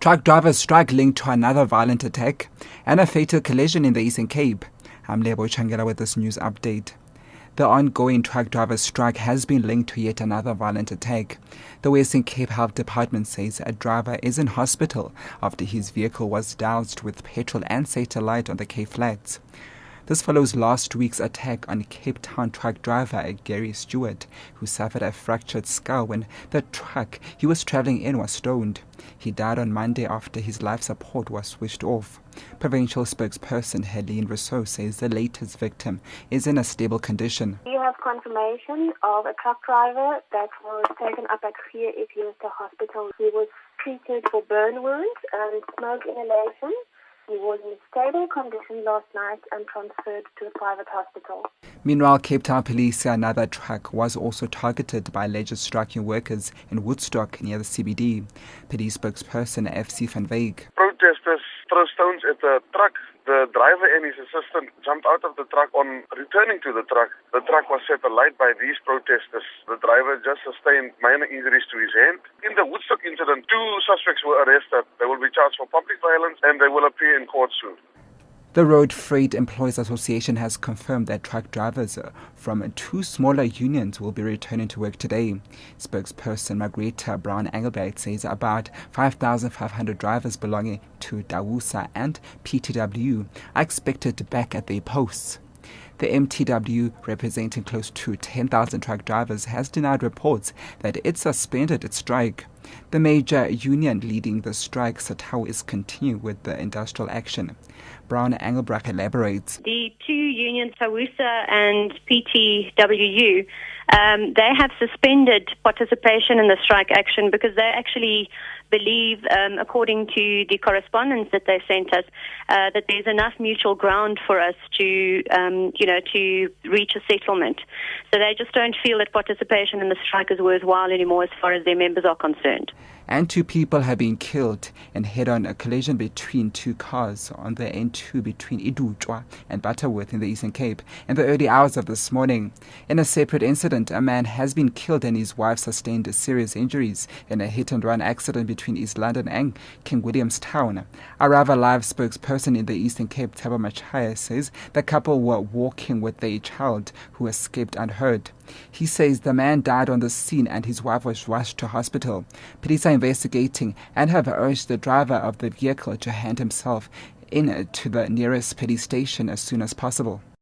Truck drivers strike linked to another violent attack and a fatal collision in the Eastern Cape. I'm Lebo Changela with this news update. The ongoing truck driver strike has been linked to yet another violent attack. The Western Cape Health Department says a driver is in hospital after his vehicle was doused with petrol and set alight on the Cape Flats. This follows last week's attack on Cape Town truck driver Gary Stewart, who suffered a fractured skull when the truck he was travelling in was stoned. He died on Monday after his life support was switched off. Provincial spokesperson Helene Rousseau says the latest victim is in a stable condition. We have confirmation of a truck driver that was taken up at Protea hospital. He was treated for burn wounds and smoke inhalation. He was in stable condition last night and transferred to a private hospital. Meanwhile, Cape Town police say another truck was also targeted by alleged striking workers in Woodstock near the CBD. Police spokesperson FC van Wyk. Protesters threw stones at the truck. The driver and his assistant jumped out of the truck. On returning to the truck was set alight by these protesters. The driver just sustained minor injuries to his hand. In the Woodstock incident, 2 suspects were arrested. They will be charged for public violence and they will appear in court soon. The Road Freight Employees Association has confirmed that truck drivers from 2 smaller unions will be returning to work today. Spokesperson Margaretha Brown-Engelbrecht says about 5,500 drivers belonging to DAWUSA and PTW are expected back at their posts. The MTW, representing close to 10,000 truck drivers, has denied reports that it suspended its strike. The major union leading the strike, SATAW, is continuing with the industrial action. Brown-Engelbrecht elaborates. The 2 unions, DAWUSA and PTWU, they have suspended participation in the strike action because they actually believe, according to the correspondence that they sent us, that there's enough mutual ground for us to reach a settlement. So they just don't feel that participation in the strike is worthwhile anymore as far as their members are concerned. And 2 people have been killed in head-on collision between 2 cars on the N2 between Idutwa and Butterworth in the Eastern Cape in the early hours of this morning. In a separate incident, a man has been killed and his wife sustained serious injuries in a hit-and-run accident between East London and King Williamstown. Arriva Live spokesperson in the Eastern Cape, Thabo Machaya, says the couple were walking with their child who escaped unhurt. He says the man died on the scene and his wife was rushed to hospital. Police are investigating and have urged the driver of the vehicle to hand himself in to the nearest police station as soon as possible.